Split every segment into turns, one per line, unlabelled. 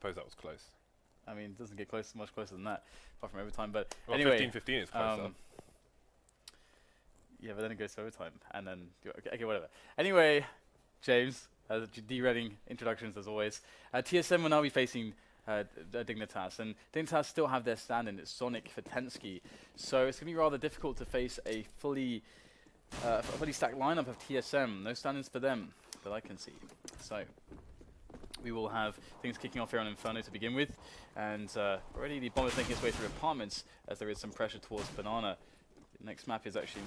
Suppose that was close.
I mean, it doesn't get much closer than that, apart from overtime. But
Well,
anyway,
15-15 is closer.
yeah, but then it goes to overtime, and then okay, whatever. Anyway, James, derailing introductions as always. TSM will now be facing Dignitas, and Dignitas still have their stand-in. It's Sonic for Tensky, so it's gonna be rather difficult to face a fully stacked lineup of TSM. No stand-ins for them that I can see. So we will have things kicking off here on Inferno to begin with, and already the bomb is making its way through apartments as there is some pressure towards Banana. The next map is actually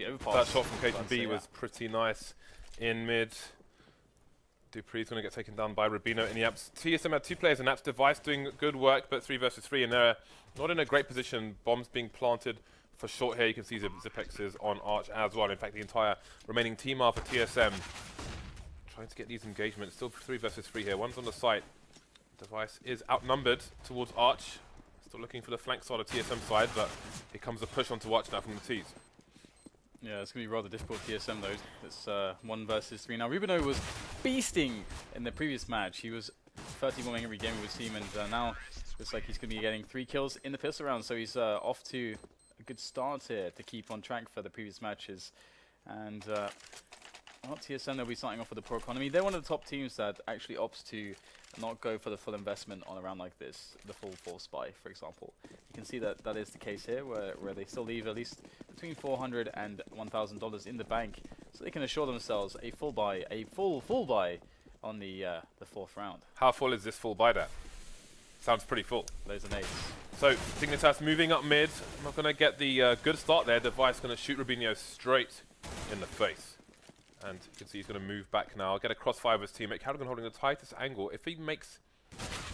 overpass.
That shot from KTB was pretty nice in mid. Dupree's going to get taken down by Rubino in the apps. TSM had 2 players in apps. Device doing good work, but 3 versus 3, and they're not in a great position. Bombs being planted for short here. You can see Zipex is on Arch as well. In fact, the entire remaining team are for TSM. Trying to get these engagements. Still 3 versus 3 here. One's on the site. Device is outnumbered towards Arch. Still looking for the flank side of TSM side, but here comes a push onto Arch now from the T's.
Yeah, it's going to be rather difficult TSM though. It's 1 versus 3. Now, Rubino was beasting in the previous match. He was 31 every game with his team, and now looks like he's going to be getting 3 kills in the pistol round. So he's off to a good start here to keep on track for the previous matches. And well, TSM, they'll be starting off with the Pro Economy. They're one of the top teams that actually opts to not go for the full investment on a round like this, the full Force Buy, for example. You can see that that is the case here, where they still leave at least between $400 and $1,000 in the bank, so they can assure themselves a full buy, a full buy on the 4th round.
How full is this full buy there? Sounds pretty full.
Those are nades.
So Dignitas moving up mid. Not going to get the good start there. Device going to shoot Rubino straight in the face. And you can see he's going to move back now. Get a crossfire of his teammate. Carrigan holding the tightest angle. If he makes...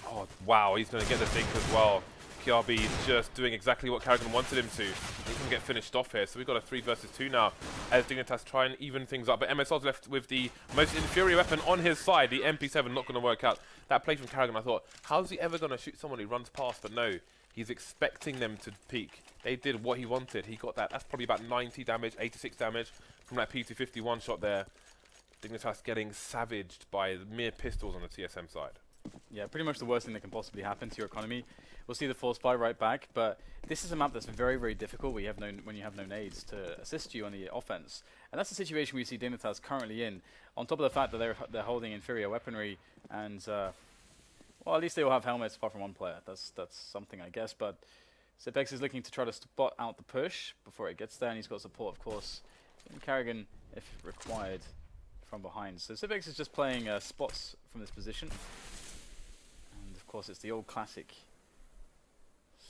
Oh, wow, he's going to get the dink as well. PRB is just doing exactly what Carrigan wanted him to. He's going to get finished off here. So we've got a 3 versus 2 now as Dignitas try and even things up. But MSR's left with the most inferior weapon on his side. The MP7 not going to work out. That play from Carrigan, I thought, how's he ever going to shoot someone who runs past? But no, he's expecting them to peek. They did what he wanted. He got that. That's probably about 90 damage, 86 damage from that P251 shot there. Dignitas getting savaged by mere pistols on the TSM side.
Yeah, pretty much the worst thing that can possibly happen to your economy. We'll see the Force Buy right back, but this is a map that's very, very difficult when you have no nades to assist you on the offense. And that's the situation we see Dignitas currently in, on top of the fact that they're holding inferior weaponry, and well, at least they will have helmets apart from one player. That's something, I guess, but Zipex is looking to try to spot out the push before it gets there, and he's got support, of course, in Carrigan, if required, from behind. So Zipex is just playing spots from this position. And of course, it's the old classic.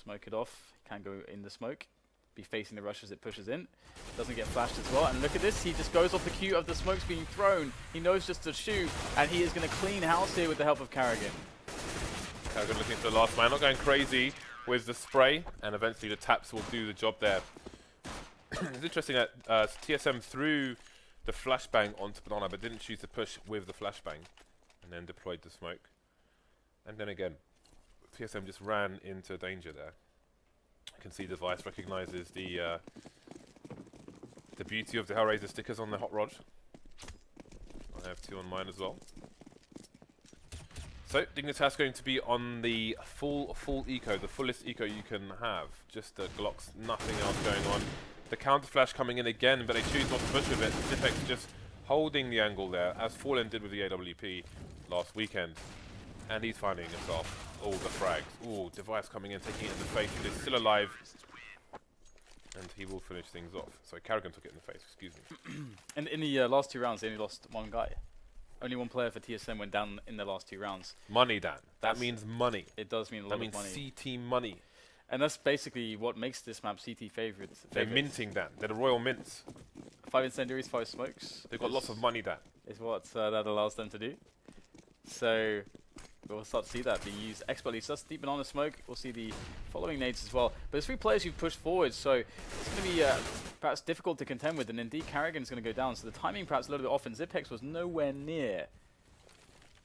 Smoke it off. Can go in the smoke. Be facing the rush as it pushes in. Doesn't get flashed as well. And look at this. He just goes off the cue of the smokes being thrown. He knows just to shoot. And he is going to clean house here with the help of Carrigan.
Carrigan looking for the last man. Not going crazy with the spray. And eventually the taps will do the job there. It's interesting that TSM threw the flashbang onto Banana, but didn't choose to push with the flashbang, and then deployed the smoke. And then again, TSM just ran into danger there. You can see Device recognizes the beauty of the Hellraiser stickers on the hot rod. I have 2 on mine as well. So Dignitas going to be on the full eco, the fullest eco you can have. Just the Glocks, nothing else going on. The counter flash coming in again, but they choose not to push with it. Zipex just holding the angle there, as Fallen did with the AWP last weekend. And he's finding himself all the frags. Ooh, Device coming in, taking it in the face. He's still alive. And he will finish things off. So Carrigan took it in the face, excuse me.
And in the last 2 rounds, they only lost 1 guy. Only 1 player for TSM went down in the last 2 rounds.
Money, Dan. That means money.
It does mean a lot of money.
That means CT money.
And that's basically what makes this map CT favorite.
They're minting, Dan. They're the royal mints.
5 incendiaries, 5 smokes.
They've got lots of money, Dan.
Is what that allows them to do. So we'll start to see that being used expertly. So that's deep Banana smoke. We'll see the following nades as well. But there's 3 players who've pushed forward, so it's going to be perhaps difficult to contend with. And indeed, Carrigan's going to go down. So the timing perhaps a little bit off, and Zipex was nowhere near.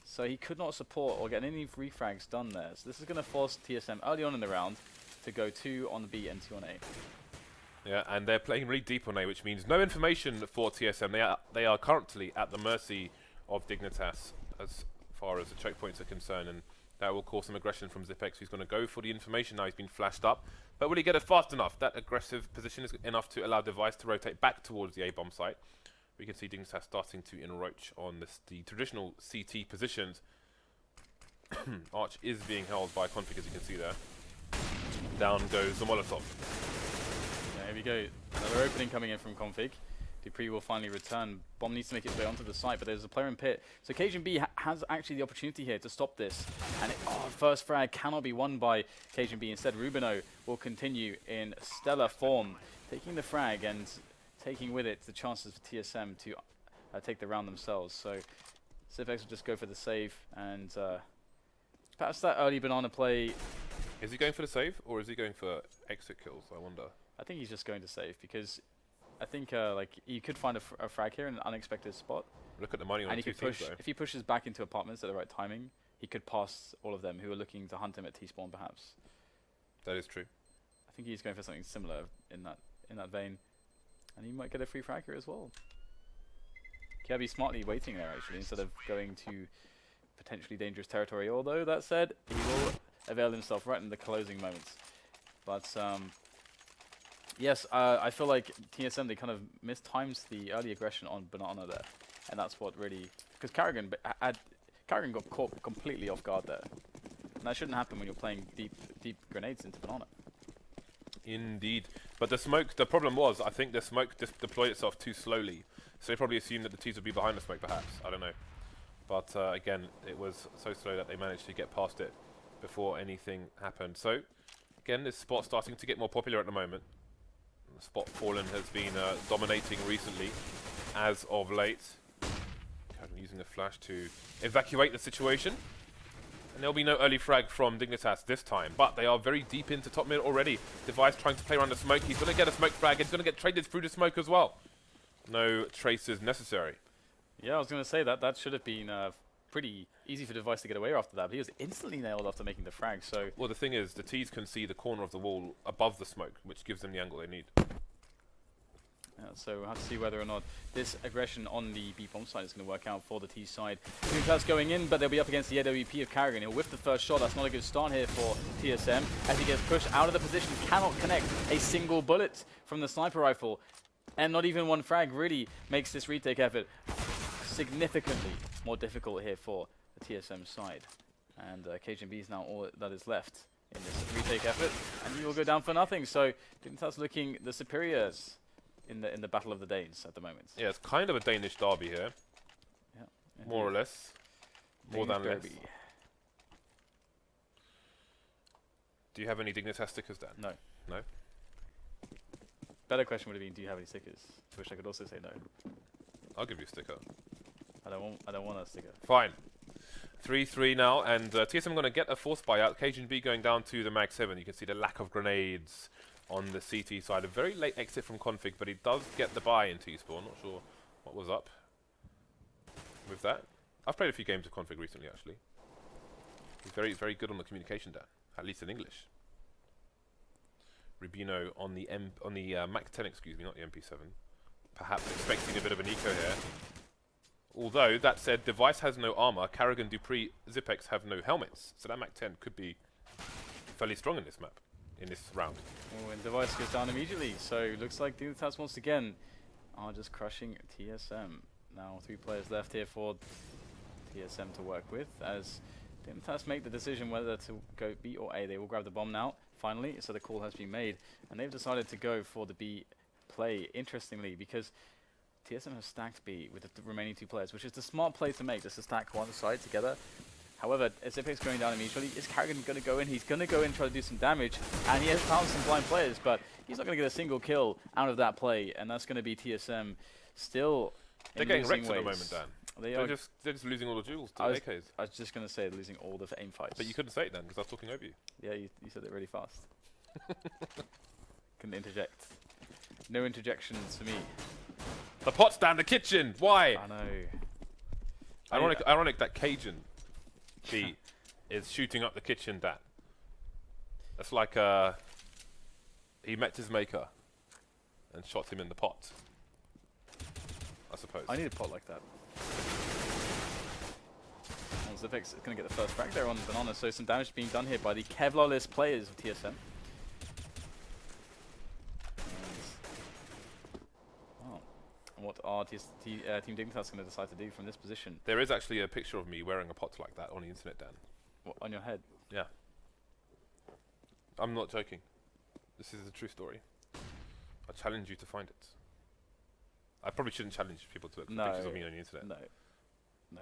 So he could not support or get any refrags done there. So this is going to force TSM early on in the round to go 2 on the B and 2 on A.
Yeah, and they're playing really deep on A, which means no information for TSM. They are currently at the mercy of Dignitas as far as the checkpoints are concerned, and That will cause some aggression from Zipex, who's going to go for the information now. He's been flashed up. But will he get it fast enough? That aggressive position is enough to allow Device to rotate back towards the A-bomb site. We can see Dignitas starting to encroach on the traditional CT positions. Arch is being held by Config, as you can see there. Down goes the Molotov.
Yeah, here we go. Another opening coming in from Config. Dupree will finally return. Bomb needs to make its way onto the site, but there's a player in pit. So Cajun B has actually the opportunity here to stop this. And first frag cannot be won by Cajun B. Instead, Rubino will continue in stellar form, taking the frag and taking with it the chances for TSM to take the round themselves. So Zipex will just go for the save, and perhaps that early banana play.
Is he going for the save, or is he going for exit kills, I wonder?
I think he's just going to save, because I think like you could find a frag here in an unexpected spot.
Look at the money on
And
the
he
two
could
teams,
push,
though.
if he pushes back into apartments at the right timing, he could pass all of them who are looking to hunt him at T-spawn, perhaps.
That is true.
I think he's going for something similar in that vein, and he might get a free frag here as well. Kirby smartly waiting there actually, instead of going to potentially dangerous territory. Although that said, he will avail himself right in the closing moments. But yes, I feel like TSM, they kind of mistimed the early aggression on Banana there, and that's what really, because Karrigan got caught completely off guard there, and that shouldn't happen when you're playing deep grenades into Banana.
Indeed. But the smoke, the problem was, I think the smoke deployed itself too slowly. So they probably assumed that the T's would be behind the smoke, perhaps. I don't know. But again, it was so slow that they managed to get past it before anything happened. So, again, this spot's starting to get more popular at the moment. The spot Fallen has been dominating recently, as of late. Kind of using a flash to evacuate the situation. And there'll be no early frag from Dignitas this time, but they are very deep into top mid already. Device trying to play around the smoke. He's going to get a smoke frag. He's going to get traded through the smoke as well. No traces necessary.
Yeah, I was going to say that should have been pretty easy for Device to get away after that, but he was instantly nailed after making the frag. So
well, the thing is, the T's can see the corner of the wall above the smoke, which gives them the angle they need.
yeah, so we'll have to see whether or not this aggression on the B bomb side is going to work out for the T side. Dignitas going in, but they'll be up against the AWP of Karrigan. He'll whiff the first shot. That's not a good start here for TSM, as he gets pushed out of the position, cannot connect a single bullet from the sniper rifle. And not even one frag really makes this retake effort significantly more difficult here for the TSM side. And KGB is now all that is left in this retake effort, and he will go down for nothing. So Dignitas looking the superiors in the Battle of the Danes at the moment.
Yeah, it's kind of a Danish derby here.
Yeah,
More or less. More
Danish
than less.
derby.
Do you have any Dignitas stickers, Dan?
No.
No?
Better question would have been, do you have any stickers? To which I could also say no.
I'll give you a sticker.
I don't want a sticker.
Fine. 3-3 now, and TSM going to get a force buyout. Cajun B going down to the Mag 7. You can see the lack of grenades on the CT side. A very late exit from Config, but he does get the buy in T-spawn. Not sure what was up with that. I've played a few games of Config recently, actually. He's very, very good on the communication there, at least in English. Rubino on the Mac 10, excuse me, not the MP7. Perhaps expecting a bit of an eco here. Although, that said, Device has no armor, Karrigan, Dupree, Zipex have no helmets. So that Mac 10 could be fairly strong in this map, in this round.
Oh, and Device goes down immediately. So looks like Dignitas once again are just crushing TSM. Now 3 players left here for TSM to work with, as Dignitas make the decision whether to go B or A. They will grab the bomb now, finally, so the call has been made. And they've decided to go for the B play, interestingly, because TSM has stacked B with the remaining 2 players, which is the smart play to make, just to stack one side together. However, as Zipex going down immediately, is Karrigan going to go in? He's going to go in, try to do some damage, and he has found some blind players, but he's not going to get a single kill out of that play, and that's going to be TSM still
They're
in
getting
losing
wrecked at the
ways.
moment, Dan.
They
They're
are.
just losing all the duels to
I was
AKs.
just going to say losing all the aim fights.
But you couldn't say it then, because I was talking over you.
Yeah, you said it really fast. Couldn't interject. No interjections for me.
The pot's down the kitchen! Why?
I know.
Ironic that Cajun B is shooting up the kitchen, Dan. That's like he met his maker and shot him in the pot, I suppose.
I need a pot like that. Zipex is going to get the first frag there on Banana, so some damage being done here by the Kevlar-less players of TSM. What are Team Dignitas going to decide to do from this position?
There is actually a picture of me wearing a pot like that on the internet, Dan.
What, on your head?
Yeah. I'm not joking. This is a true story. I challenge you to find it. I probably shouldn't challenge people to look for pictures of me on the internet.
No.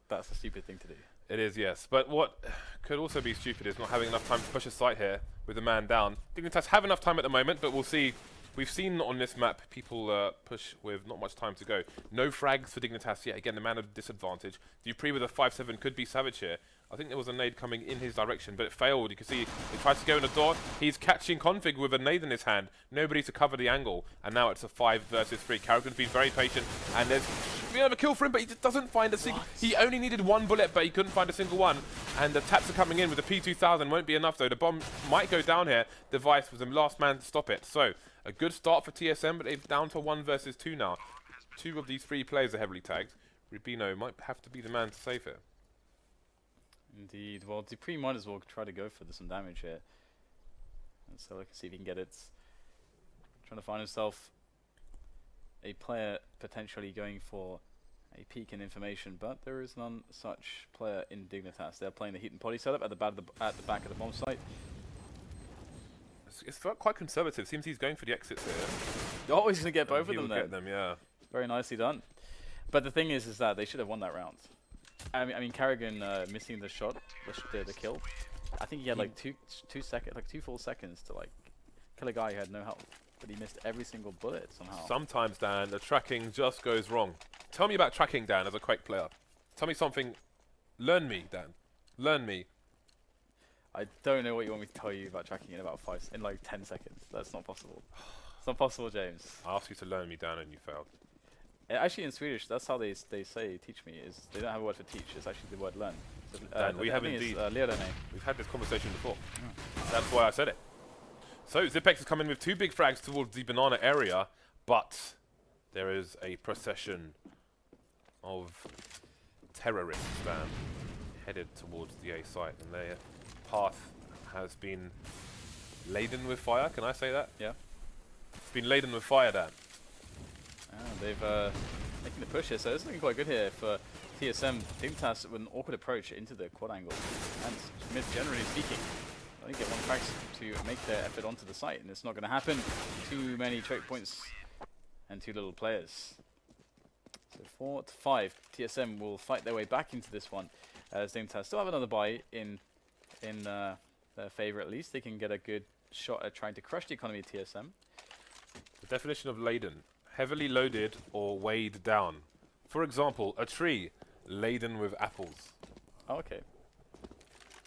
That's a stupid thing to do.
It is, yes. But what could also be stupid is not having enough time to push a site here with the man down. Dignitas have enough time at the moment, but we'll see. We've seen on this map people push with not much time to go. No frags for Dignitas yet. Again, the man of disadvantage. Dupree with a 5-7 could be savage here. I think there was a nade coming in his direction, but it failed. You can see he tries to go in the door. He's catching Config with a nade in his hand. Nobody to cover the angle. And now it's a 5 versus 3. Karrigan's been very patient. And there's a kill for him, but he just doesn't find a single... He only needed one bullet, but he couldn't find a single one. And the taps are coming in with the P2000. Won't be enough, though. The bomb might go down here. Device was the last man to stop it. So, a good start for TSM, but they're down to 1 versus 2 now. 2 of these 3 players are heavily tagged. Rubino might have to be the man to save it.
Indeed. Well, Dupree might as well try to go for some damage here. And so let's see if he can get it. Trying to find himself a player potentially going for a peek in information, but there is none such player in Dignitas. They're playing the heat and potty setup at the back of the bomb site.
It's quite conservative. Seems he's going for the exits here.
You're always going to get both of them then.
Get them, yeah.
Very nicely done. But the thing is that they should have won that round. I mean, Karrigan missing the shot, the kill. I think he had like two full seconds to like kill a guy who had no health, but he missed every single bullet somehow.
Sometimes, Dan, the tracking just goes wrong. Tell me about tracking, Dan, as a Quake player. Tell me something. Learn me, Dan. Learn me.
I don't know what you want me to tell you about tracking in like 10 seconds. That's not possible. It's not possible, James.
I asked you to learn me, Dan, and you failed.
Actually, in Swedish, that's how they say teach me. Is they don't have a word for teach. It's actually the word learn. So,
Dan, we have indeed. We've had this conversation before. That's why I said it. So Zipex is coming with 2 big frags towards the banana area, but there is a procession of terrorists, Dan, headed towards the A site, and their path has been laden with fire. Can I say that?
Yeah.
It's been laden with fire, Dan.
They've making the push here, so it's looking quite good here for TSM. Dignitas with an awkward approach into the quad angle, and mid generally speaking, only get 1 frag to make their effort onto the site, and it's not going to happen. Too many choke points and too little players. So 4 to 5, TSM will fight their way back into this one. As Dignitas still have another buy in their favour at least. They can get a good shot at trying to crush the economy of TSM.
The definition of laden: heavily loaded or weighed down. For example, a tree laden with apples.
Oh, okay.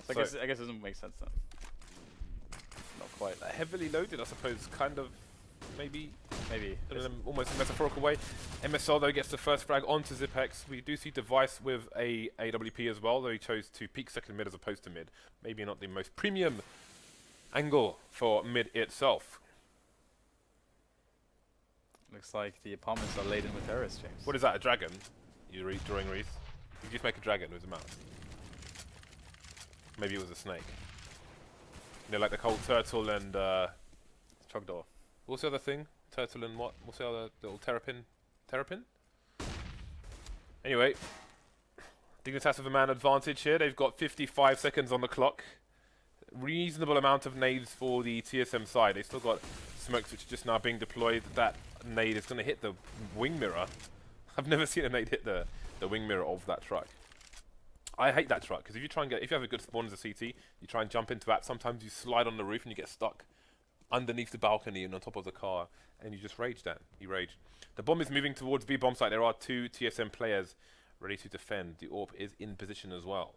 So I guess it doesn't make sense then. Not quite.
Heavily loaded, I suppose, kind of, maybe in an almost metaphorical way. MSL, though, gets the first frag onto Zipex. We do see Device with a AWP as well, though he chose to peek second mid as opposed to mid. Maybe not the most premium angle for mid itself.
Looks like the apartments are laden with terrorists, James.
What is that, a dragon? You're drawing Reese? You just make a dragon with a mouse. Maybe it was a snake. You know, like the cold turtle and...
Trogdor.
What's the other thing? Turtle and what? What's the other little terrapin? Terrapin? Anyway, Dignitas have a man advantage here. They've got 55 seconds on the clock. Reasonable amount of nades for the TSM side. They've still got smokes which are just now being deployed. That nade is going to hit the wing mirror. I've never seen a nade hit the wing mirror of that truck. I hate that truck because if you have a good spawn as a CT, you try and jump into that. Sometimes you slide on the roof and you get stuck underneath the balcony and on top of the car, and you just rage, Dan. You rage. The bomb is moving towards B bomb site. There are 2 TSM players ready to defend. The AWP is in position as well.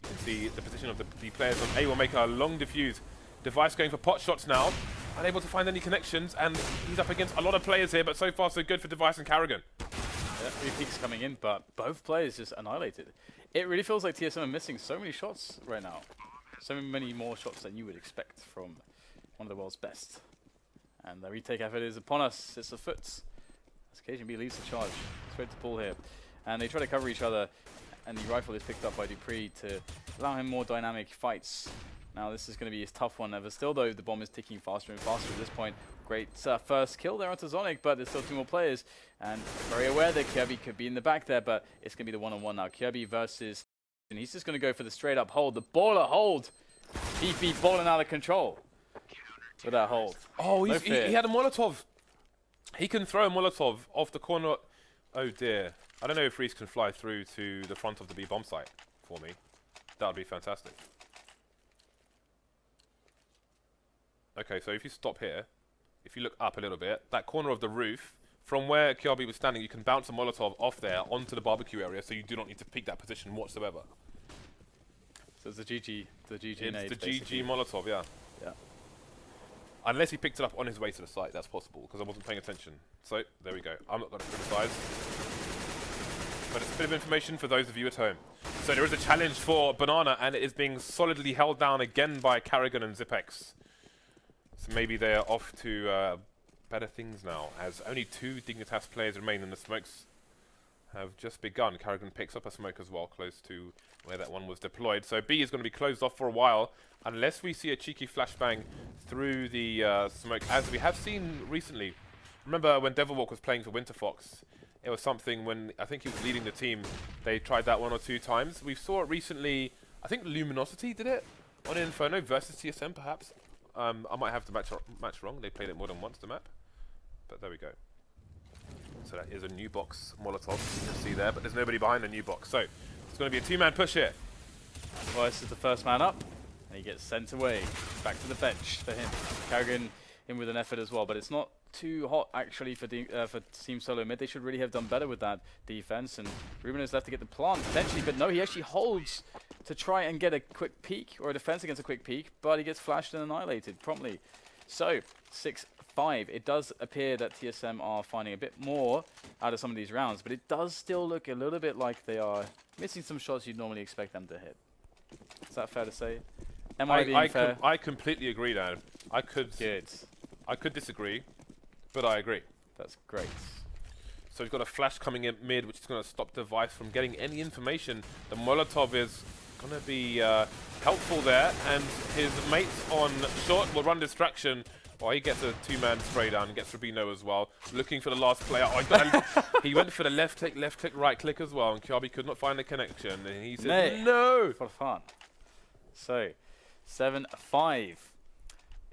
You can see the position of the players on A will make a long diffuse. Device going for pot shots now. Unable to find any connections, and he's up against a lot of players here, but so far so good for Device and Karrigan.
Yeah, 3 peaks coming in, but both players just annihilated. It really feels like TSM are missing so many shots right now. So many more shots than you would expect from one of the world's best. And the retake effort is upon us. It's afoot. As KGB leads the charge. It's ready to pull here. And they try to cover each other. and the rifle is picked up by Dupree to allow him more dynamic fights. Now this is going to be his tough one ever. Still though, the bomb is ticking faster and faster at this point. Great first kill there onto Zonic, but there's still 2 more players. And very aware that Kirby could be in the back there, but it's going to be the one-on-one now. Kirby versus... And he's just going to go for the straight up hold. The baller hold. PP balling out of control with that hold.
Oh, he had a Molotov. He can throw a Molotov off the corner. Oh dear. I don't know if Reese can fly through to the front of the B bomb site for me. That would be fantastic. Okay, so if you stop here, if you look up a little bit, that corner of the roof, from where Kirby was standing, you can bounce a Molotov off there onto the barbecue area, so you do not need to peek that position whatsoever.
So it's the GG
It's the GG Molotov, yeah.
Yeah.
Unless he picked it up on his way to the site, that's possible, because I wasn't paying attention. So, there we go. I'm not going to criticize. But it's a bit of information for those of you at home. So there is a challenge for Banana, and it is being solidly held down again by Carrigan and Zipex. So maybe they're off to better things now, as only 2 Dignitas players remain, and the smokes have just begun. Carrigan picks up a smoke as well, close to where that one was deployed. So B is going to be closed off for a while, unless we see a cheeky flashbang through the smoke, as we have seen recently. Remember when Devilwalk was playing for Winterfox? It was something when, I think he was leading the team, they tried that 1 or 2 times. We saw it recently, I think Luminosity did it on Inferno versus TSM perhaps. I might have the match wrong, they played it more than once, the map. But there we go. So that is a new box Molotov, you can see there, but there's nobody behind the new box. So it's going to be a 2-man push here.
Weiss is the first man up, and he gets sent away. Back to the bench for him. Carrigan in with an effort as well, but it's not too hot actually for Team Solomid. They should really have done better with that defense, and Ruben is left to get the plant potentially, but no, he actually holds to try and get a quick peek, or a defense against a quick peek, but he gets flashed and annihilated promptly. So, 6-5. It does appear that TSM are finding a bit more out of some of these rounds, but it does still look a little bit like they are missing some shots you'd normally expect them to hit. Is that fair to say? Am I being fair?
I completely agree, Dan. I could disagree, but I agree.
That's great.
So we've got a flash coming in mid, which is going to stop Device from getting any information. The Molotov is going to be helpful there, and his mate on short will run distraction. Oh, he gets a 2-man spray down and gets Rubino as well. Looking for the last player. Oh, he went for the left click, right click as well, and Kirby could not find the connection. And he said, no!
For fun. So, 7-5.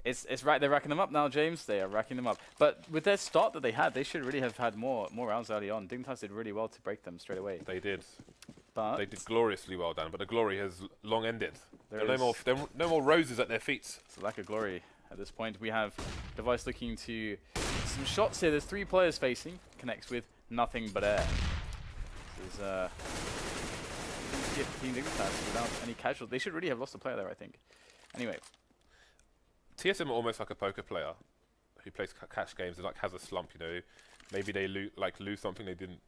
It's right. They're racking them up now, James. They are racking them up. But with their start that they had, they should really have had more rounds early on. Dignitas did really well to break them straight away.
They did.
But
they did gloriously well, Dan. But the glory has long ended. There are no more roses at their feet.
It's a lack of glory at this point. We have Device looking to some shots here. There's 3 players facing. Connects with nothing but air. This is Team Dignitas without any casualties. They should really have lost a player there, I think. Anyway.
TSM are almost like a poker player who plays cash games and like has a slump, you know. Maybe they lose something they didn't.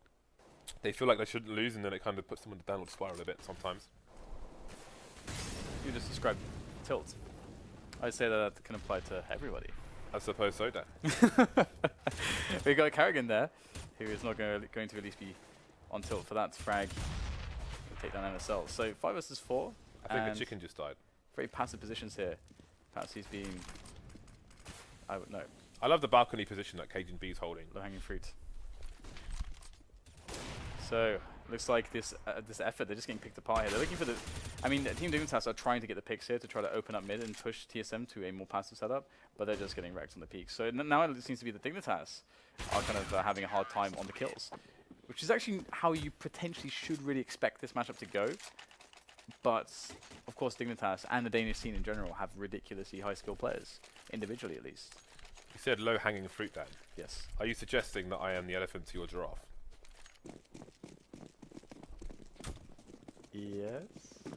They feel like they shouldn't lose, and then it kind of puts them on the downward spiral a bit sometimes.
You just described tilt. I'd say that can apply to everybody.
I suppose so, Dan.
We got Carrigan there, who is not going to at least be on tilt for that frag. Take down MSL. So 5 versus 4.
I think the chicken just died.
Very passive positions here. Perhaps he's being... I would know.
I love the balcony position that Cajun B's holding.
Low-hanging fruit. So, looks like this effort, they're just getting picked apart here. They're looking for the... I mean, Team Dignitas are trying to get the picks here to try to open up mid and push TSM to a more passive setup, but they're just getting wrecked on the peaks. So now it seems to be the Dignitas are kind of having a hard time on the kills, which is actually how you potentially should really expect this matchup to go. But, of course, Dignitas and the Danish scene in general have ridiculously high-skilled players, individually at least.
You said low-hanging fruit, Dan.
Yes.
Are you suggesting that I am the elephant to your giraffe?
Yes.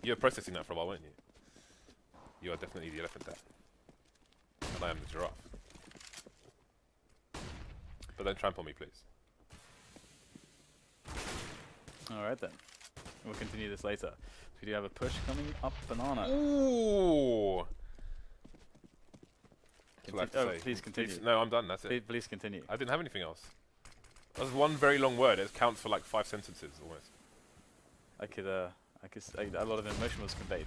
You were processing that for a while, weren't you? You are definitely the elephant, Dan. And I am the giraffe. But don't trample me, please.
Alright then. We'll continue this later. We do have a push coming up Banana.
Ooh!
Please continue.
No, I'm done, that's it.
Please continue.
I didn't have anything else. That was one very long word. It counts for like 5 sentences, almost.
A lot of emotion was conveyed.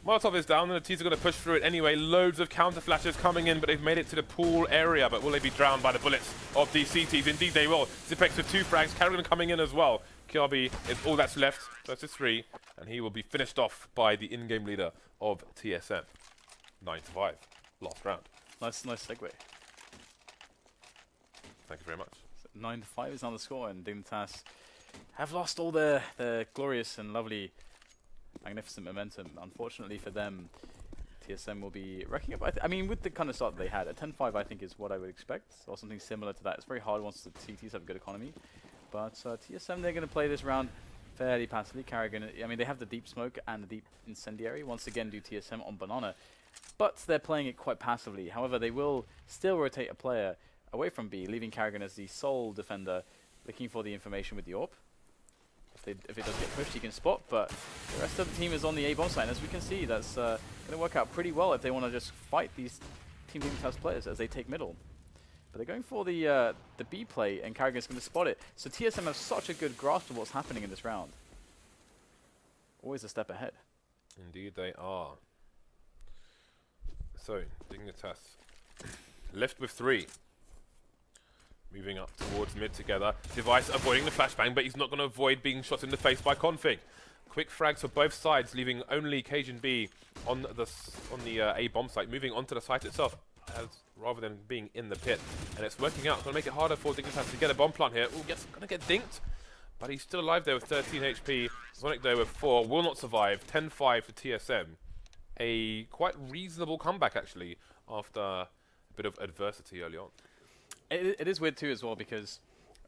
Molotov is down, and the T's are going to push through it anyway. Loads of counter flashes coming in, but they've made it to the pool area. But will they be drowned by the bullets of these CTs? Indeed they will. Zipex with 2 frags. Carrigan coming in as well. Kirby is all that's left versus 3, and he will be finished off by the in-game leader of TSM. 9-5. Last round.
Nice segue.
Thank you very much.
So 9-5 is now the score, and Dignitas have lost all their glorious and lovely, magnificent momentum. Unfortunately for them, TSM will be wrecking up. I mean, with the kind of start that they had, a 10-5 I think is what I would expect, or something similar to that. It's very hard once the CTs have a good economy. But TSM, they're going to play this round fairly passively. Carrigan, I mean, they have the deep smoke and the deep incendiary. Once again, do TSM on Banana. But they're playing it quite passively. However, they will still rotate a player away from B, leaving Carrigan as the sole defender, looking for the information with the AWP. If it does get pushed, he can spot, but the rest of the team is on the A bomb site. And as we can see, that's going to work out pretty well if they want to just fight these Team Dignitas players as they take middle. But they're going for the B play, and Carrigan's going to spot it. So TSM have such a good grasp of what's happening in this round. Always a step ahead.
Indeed they are. So, Dignitas left with 3. Moving up towards mid together. Device avoiding the flashbang, but he's not going to avoid being shot in the face by Config. Quick frags for both sides, leaving only Cajun B on the A bomb site, moving onto the site itself, rather than being in the pit. And it's working out. It's going to make it harder for Dignitas to get a bomb plant here. Ooh, going to get dinked, but he's still alive there with 13 HP. Sonic there with 4, will not survive. 10-5 for TSM. A quite reasonable comeback, actually, after a bit of adversity early on.
It is weird too as well because,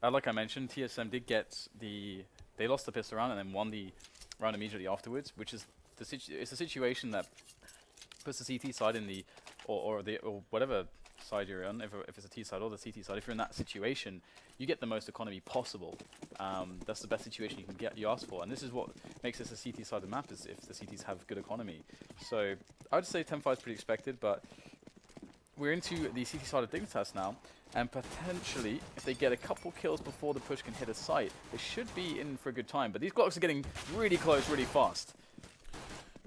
like I mentioned, TSM did get they lost the pistol round and then won the round immediately afterwards, which is it's a situation that puts the CT side in the or whatever side you're on, if it's a T side or the CT side. If you're in that situation, you get the most economy possible. That's the best situation you can get. You ask for, and this is what makes this a CT sided map, is if the CTs have good economy. So I would say 10-5 is pretty expected, but we're into the CT side of Dignitas now. And potentially, if they get a couple kills before the push can hit a site, they should be in for a good time. But these Glocks are getting really close, really fast.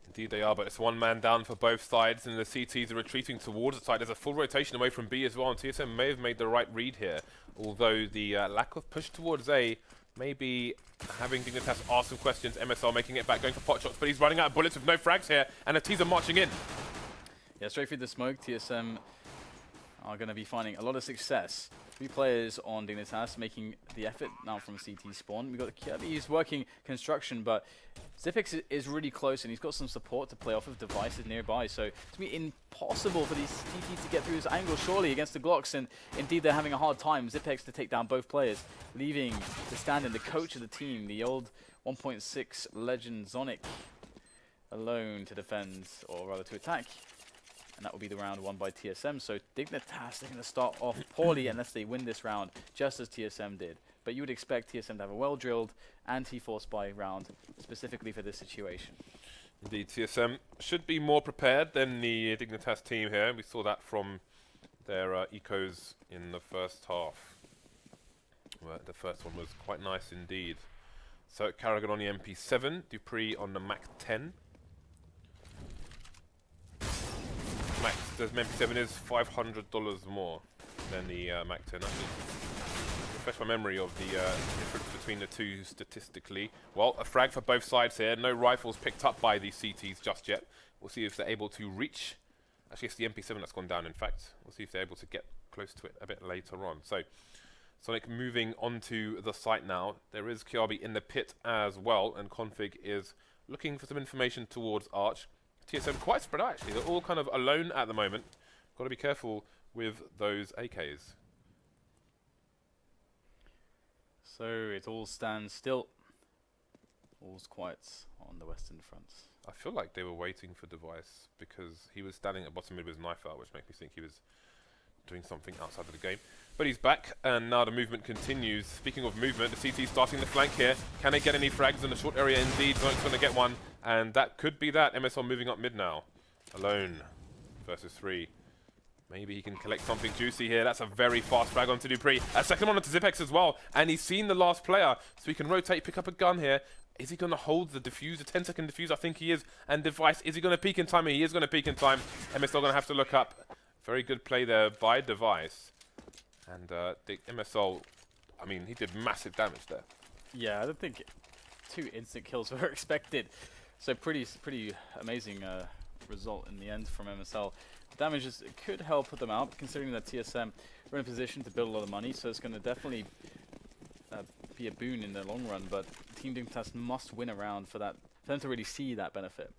Indeed they are, but it's 1 man down for both sides, and the CTs are retreating towards the site. There's a full rotation away from B as well, and TSM may have made the right read here. Although the lack of push towards A may be having Dignitas ask some questions. MSL making it back, going for pot shots, but he's running out of bullets with no frags here, and the T's are marching in.
Yeah, straight through the smoke, TSM are going to be finding a lot of success. 3 players on Dignitas making the effort now from CT spawn. We've got Kirby, he's working construction, but Zipex is really close and he's got some support to play off of devices nearby. So it's going to be impossible for these TTs to get through this angle surely against the Glocks, and indeed they're having a hard time. Zipex to take down both players, leaving the stand-in, the coach of the team, the old 1.6 legend Zonic, alone to defend, or rather to attack. And that will be the round won by TSM. So Dignitas, they're going to start off poorly unless they win this round, just as TSM did. But you would expect TSM to have a well-drilled anti-force spy round, specifically for this situation.
Indeed, TSM should be more prepared than the Dignitas team here. We saw that from their ecos in the first half. Well, the first one was quite nice indeed. So Carrigan on the MP7, Dupree on the Mac 10. The MP7 is $500 more than the Mac 10. Actually, refresh my memory of the difference between the two statistically. Well, a frag for both sides here. No rifles picked up by the CTs just yet. We'll see if they're able to reach. Actually, it's the MP7 that's gone down, in fact. We'll see if they're able to get close to it a bit later on. So, Sonic moving onto the site now. There is Kiabi in the pit as well, and Config is looking for some information towards Arch. TSM quite spread out, actually. They're all kind of alone at the moment. Got to be careful with those AKs.
So it all stands still. All's quiet on the western front.
I feel like they were waiting for Device because he was standing at bottom mid with his knife out, which makes me think he was doing something outside of the game. But he's back, and now the movement continues. Speaking of movement, the CT starting the flank here. Can they get any frags in the short area? Indeed, Zonic's going to get one, and that could be that. MSL moving up mid now. Alone versus 3. Maybe he can collect something juicy here. That's a very fast frag onto Dupree. A second one onto Zipex as well, and he's seen the last player, so he can rotate, pick up a gun here. Is he going to hold the diffuse, the 10-second diffuse? I think he is. And Device, is he going to peak in time? He is going to peak in time. MSL going to have to look up. Very good play there by Device. And the MSL, I mean, he did massive damage there.
Yeah, I don't think 2 instant kills were expected. So pretty amazing result in the end from MSL. The damage could help put them out, considering that TSM were in a position to build a lot of money, so it's going to definitely be a boon in the long run, but Team Dignitas must win a round for them to really see that benefit.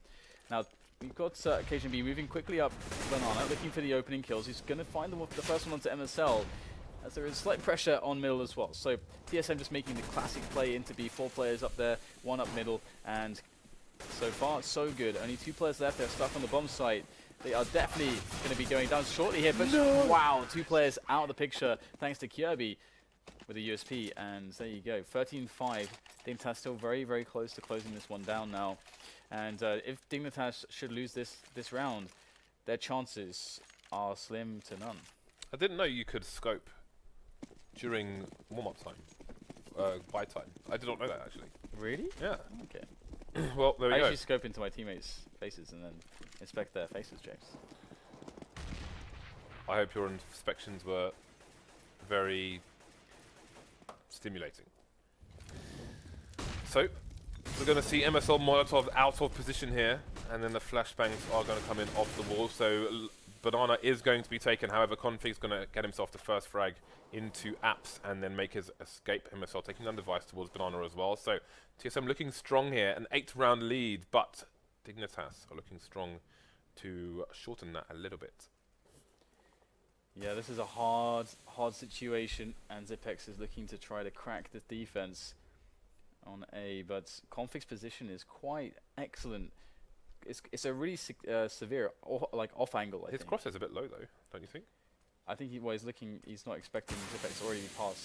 Now, we've got KGB moving quickly up Banana, looking for the opening kills. He's going to find the first one onto MSL, as there is slight pressure on middle as well. So TSM just making the classic play into B, 4 players up there, 1 up middle, and so far, so good. Only 2 players left, they're stuck on the bomb site. They are definitely going to be going down shortly here, but wow, 2 players out of the picture thanks to Kirby with a USP, and there you go, 13-5. Dignitas still very, very close to closing this one down now. And if Dignitas should lose this round, their chances are slim to none.
I didn't know you could scope during warm-up time, buy time. I did not know that, actually.
Really?
Yeah.
Okay.
Well, there we
I
go.
actually scope into my teammates' faces and then inspect their faces, James.
I hope your inspections were very stimulating. So, we're going to see MSL Molotov out of position here, and then the flashbangs are going to come in off the wall. So, Banana is going to be taken. However, Config's going to get himself the first frag into Apps and then make his escape. MSL taking down Device towards Banana as well. So, TSM looking strong here, an 8-round lead, but Dignitas are looking strong to shorten that a little bit.
Yeah, this is a hard situation, and Zipex is looking to try to crack the defense on A, but Config's position is quite excellent. It's a really severe off angle. I
His
think.
crosshair's a bit low though, don't you think?
I think he's not expecting Zipex already past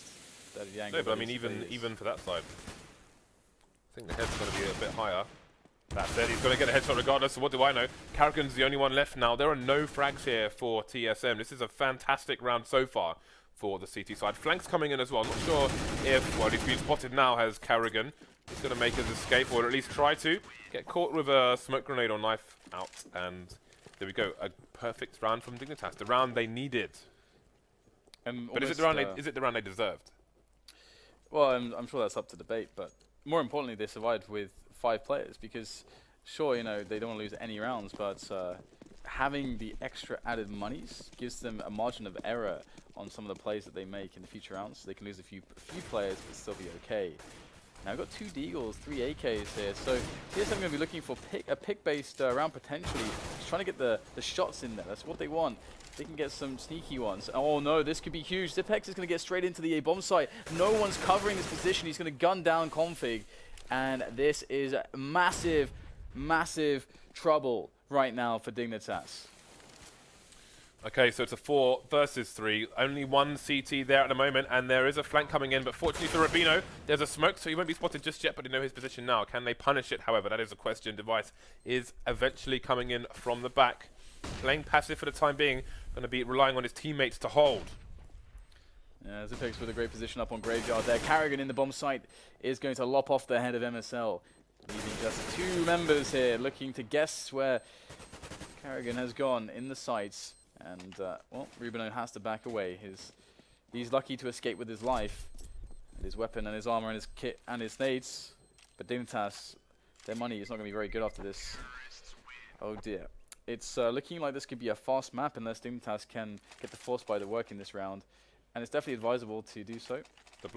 the angle.
No, but I mean even for that side, I think the head's going to be a bit higher. That said, he's going to get a headshot regardless, so what do I know? Karragan's the only one left now. There are no frags here for TSM. This is a fantastic round so far for the CT side. Flanks coming in as well. Not sure if, well, he's been spotted now as Karragan. He's going to make his escape, or at least try to. Get caught with a smoke grenade or knife out, and there we go. A perfect round from Dignitas. The round they needed. But is it the round they deserved?
Well, I'm sure that's up to debate, but more importantly, they survived with 5 players, because sure, you know, they don't want to lose any rounds, but having the extra added monies gives them a margin of error on some of the plays that they make in the future rounds. So they can lose a few players but still be okay. Now I've got 2 Deagles, 3 AKs here, so TSM going to be looking for a pick-based round potentially, just trying to get the shots in there. That's what they want. They can get some sneaky ones. Oh no, this could be huge. Zipex is going to get straight into the A bomb site. No one's covering this position. He's going to gun down Config. And this is massive, massive trouble right now for Dignitas.
Okay, so it's a 4 versus 3. Only 1 CT there at the moment, and there is a flank coming in, but fortunately for Rubino, there's a smoke, so he won't be spotted just yet, but they know his position now. Can they punish it? However, that is a question. Device is eventually coming in from the back. Playing passive for the time being, going to be relying on his teammates to hold.
Yeah, Zipex with a great position up on Graveyard there. Karragan in the bomb site is going to lop off the head of MSL. Leaving just 2 members here looking to guess where Karragan has gone in the sights. And, well, Rubino has to back away. He's lucky to escape with his life, and his weapon and his armor and his kit and his nades. But Dignitas, their money is not going to be very good after this. Oh dear. It's looking like this could be a fast map unless Dignitas can get the force by to work in this round. And it's definitely advisable to do so.
The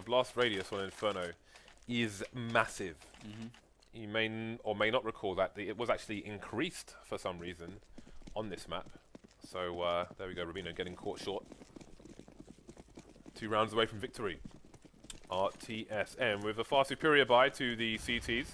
blast radius on Inferno is massive. You may or may not recall that it was actually increased for some reason on this map. So there we go, Rubino getting caught short. 2 rounds away from victory. RTSM with a far superior buy to the CTs,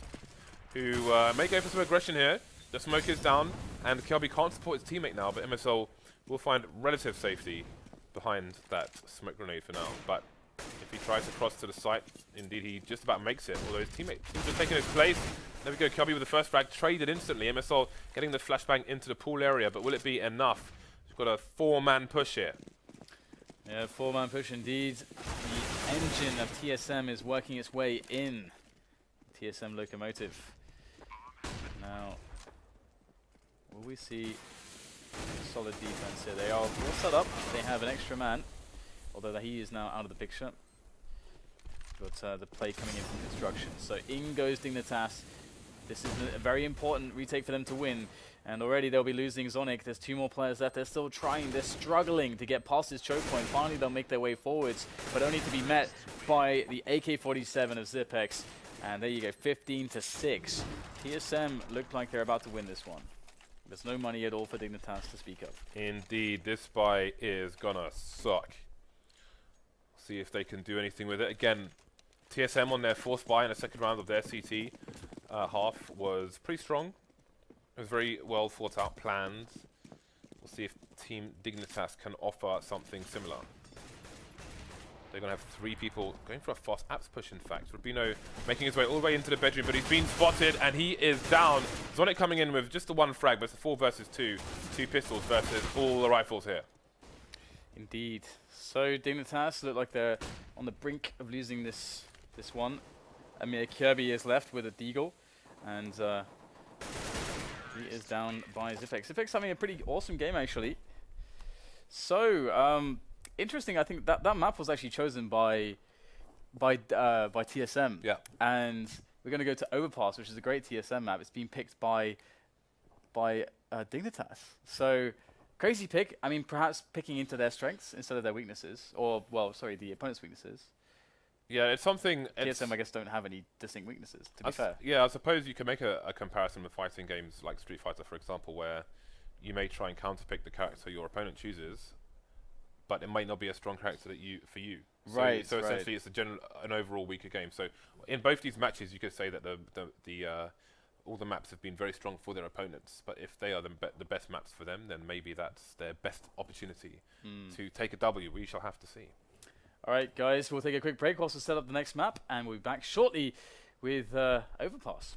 who may go for some aggression here. The smoke is down, and Kelby can't support his teammate now, but MSL will find relative safety behind that smoke grenade for now. But if he tries to cross to the site, indeed he just about makes it, although his teammate seems to have taken his place. There we go, Kelby with the first frag, traded instantly. MSL getting the flashbang into the pool area, but will it be enough? We've got a 4-man push here.
Yeah, 4-man push indeed. The engine of TSM is working its way in. TSM Locomotive. Now, will we see solid defense here? They are all set up. They have an extra man, although he is now out of the picture. But the play coming in from construction. So in goes Dignitas. This is a very important retake for them to win. And already they'll be losing Zonic. There's 2 more players left. They're still trying. They're struggling to get past this choke point. Finally, they'll make their way forwards, but only to be met by the AK-47 of Zipex. And there you go, 15-6. TSM looked like they're about to win this one. There's no money at all for Dignitas to speak of.
Indeed, this buy is gonna suck. See if they can do anything with it. Again, TSM on their 4th buy in the 2nd round of their CT half was pretty strong. It was very well thought out, planned. We'll see if Team Dignitas can offer something similar. They're going to have 3 people going for a fast apps push, in fact. Rubino making his way all the way into the bedroom, but he's been spotted and he is down. Zonic coming in with just the 1 frag, but it's a 4 versus 2. 2 pistols versus all the rifles here.
Indeed. So Dignitas look like they're on the brink of losing this one. Amir Kirby is left with a deagle, and he is down by Zipex. Zipex having a pretty awesome game, actually. So, interesting, I think that map was actually chosen by TSM.
Yeah.
And we're going to go to Overpass, which is a great TSM map. It's been picked by Dignitas. So, crazy pick. I mean, perhaps picking into their strengths instead of their weaknesses. Or, well, sorry, the opponent's weaknesses.
Yeah, it's something...
TSM, I guess, don't have any distinct weaknesses, to be fair.
Yeah, I suppose you can make a comparison with fighting games like Street Fighter, for example, where you may try and counterpick the character your opponent chooses, but it might not be a strong character for you.
Right.
So essentially, it's an overall weaker game. So in both these matches, you could say that all the maps have been very strong for their opponents, but if they are the best maps for them, then maybe that's their best opportunity to take a W. We shall have to see.
All right, guys, we'll take a quick break whilst we set up the next map, and we'll be back shortly with Overpass.